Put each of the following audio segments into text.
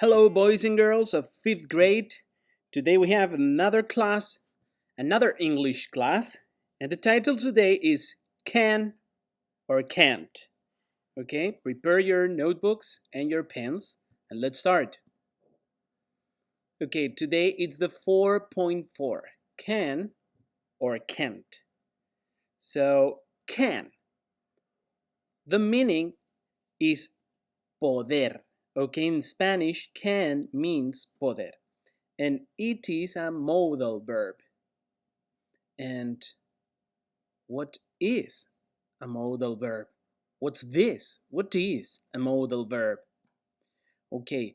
Hello, boys and girls of 5th grade. Today we have another class, another English class, and the title today is Can or Can't. Okay, prepare your notebooks and your pens, and let's start. Okay, today it's the 4.4, can or can't. So, can. The meaning is poder. Okay, in Spanish, can means poder. And it is a modal verb. And what is a modal verb? What's this? What is a modal verb? Okay,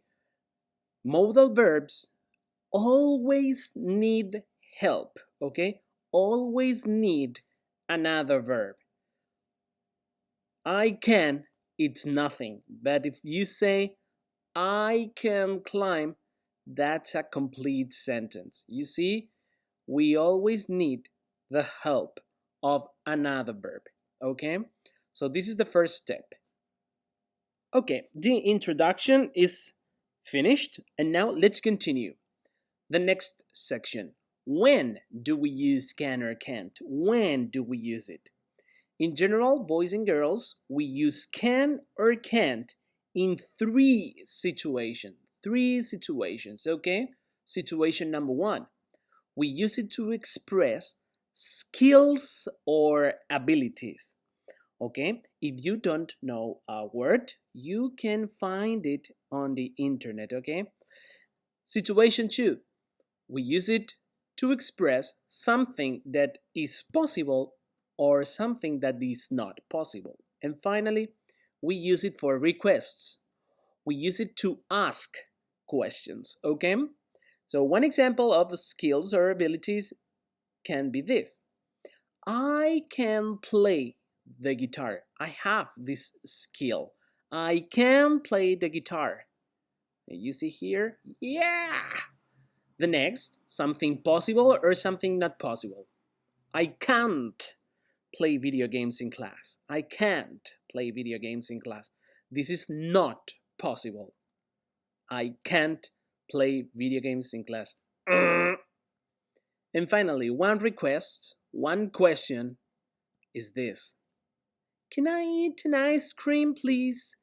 modal verbs always need help, okay? Always need another verb. I can, it's nothing. But if you say, I can climb, that's a complete sentence. You see, we always need the help of another verb, okay? So this is the first step. Okay, the introduction is finished, and now let's continue. The next section. When do we use can or can't? When do we use it? In general, boys and girls, we use can or can't in three situations. Three situations, okay? Situation number one, we use it to express skills or abilities. Okay, if you don't know a word, you can find it on the internet. Okay, situation two, we use it to express something that is possible or something that is not possible. And finally, we use it for requests. We use it to ask questions. Okay, so one example of skills or abilities can be this: I can play the guitar. I have this skill. I can play the guitar. You see here? Yeah! The next, something possible or something not possible. I can't play video games in class. I can't play video games in class. This is not possible. I can't play video games in class. And finally, one request, one question is this: can I eat an ice cream, please?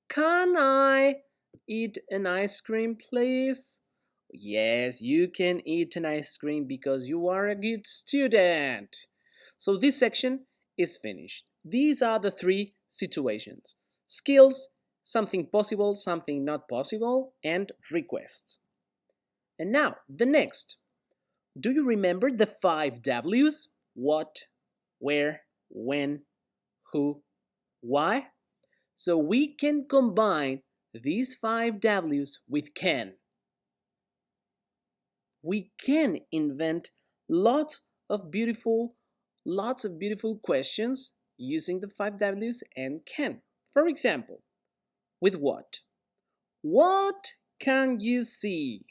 Can I eat an ice cream, please? Yes, you can eat an ice cream because you are a good student. So this section is finished. These are the three situations: skills, something possible, something not possible, and requests. And now, the next. Do you remember the 5 W's? What, where, when, who, why? So we can combine these 5 W's with can. We can invent lots of beautiful questions using the 5 W's and can. For example, with what? What can you see?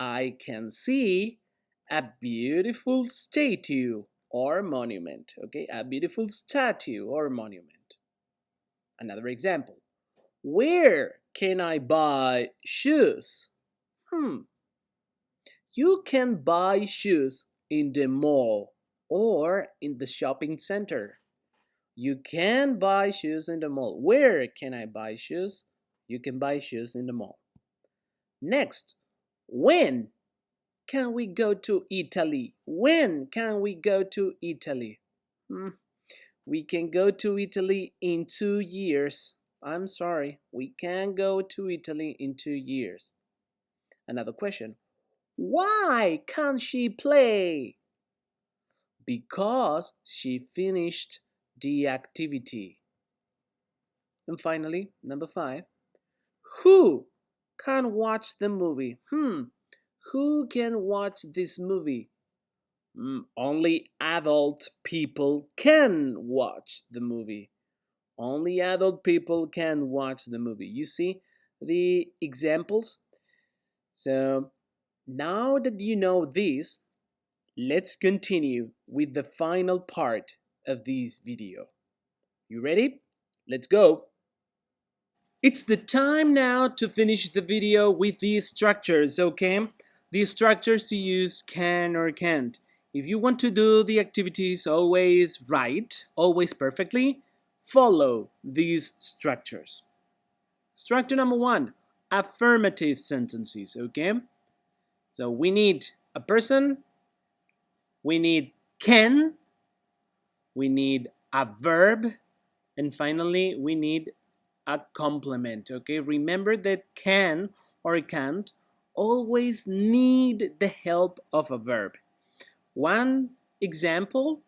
I can see a beautiful statue or monument. Okay, a beautiful statue or monument. Another example. Where can I buy shoes? You can buy shoes in the mall or in the shopping center. You can buy shoes in the mall. Where can I buy shoes? You can buy shoes in the mall. Next, when can we go to Italy? When can we go to Italy? We can go to Italy in 2 years. I'm sorry, we can't go to Italy in 2 years. Another question. Why can't she play? Because she finished the activity. And finally, number 5. Who can watch the movie? Who can watch this movie? Only adult people can watch the movie. Only adult people can watch the movie. You see the examples? So now that you know this, let's continue with the final part of this video. You ready? Let's go! It's the time now to finish the video with these structures, okay? These structures to use can or can't. If you want to do the activities always right, always perfectly, follow these structures. Structure number 1, affirmative sentences, okay? So we need a person, we need can, we need a verb, and finally we need a complement, okay? Remember that can or can't always need the help of a verb. One example,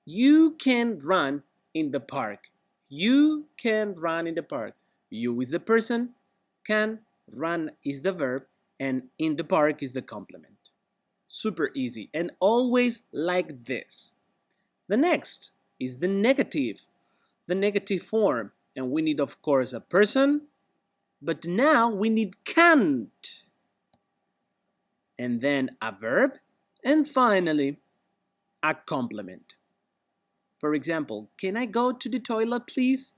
you can run in the park. You can run in the park. You is the person, can, run is the verb, and in the park is the complement. Super easy and always like this. The next is the negative form. And we need, of course, a person, but now we need can't. And then a verb, and finally, a complement. For example, can I go to the toilet, please?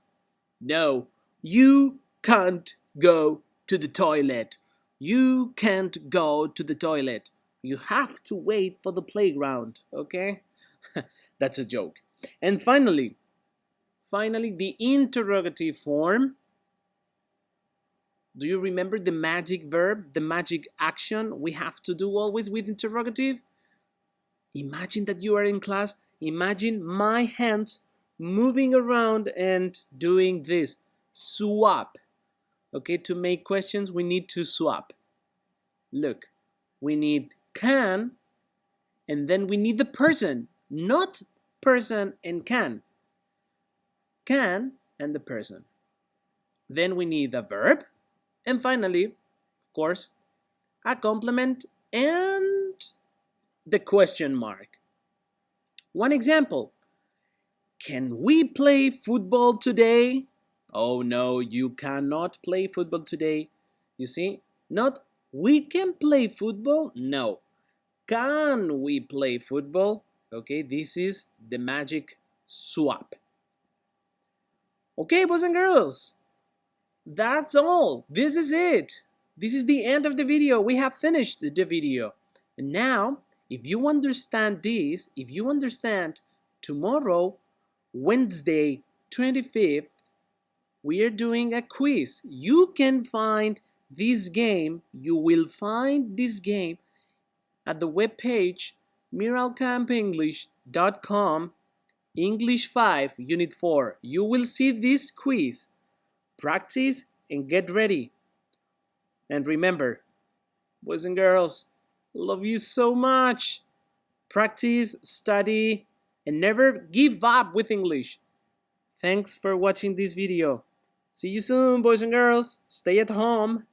No, you can't go to the toilet. You can't go to the toilet. You have to wait for the playground, okay? That's a joke. And finally, the interrogative form. Do you remember the magic verb, the magic action we have to do always with interrogative? Imagine that you are in class. Imagine my hands moving around and doing this. Swap. Okay, to make questions, we need to swap. Look, we need can, and then we need the person, not person and can. Can and the person. Then we need the verb, and finally, of course, a complement and the question mark. One example, can we play football today? Oh no, you cannot play football today. You see, not we can play football, no. Can we play football? Okay, this is the magic swap. Okay, boys and girls, that's all. This is it. This is the end of the video. We have finished the video. And now, if you understand this, if you understand tomorrow, Wednesday, 25th, we are doing a quiz. You can find this game, you will find this game at the webpage miralcampenglish.com, English 5, Unit 4. You will see this quiz. Practice and get ready. And remember, boys and girls, love you so much. Practice, study, and never give up with English. Thanks for watching this video. See you soon, boys and girls. Stay at home.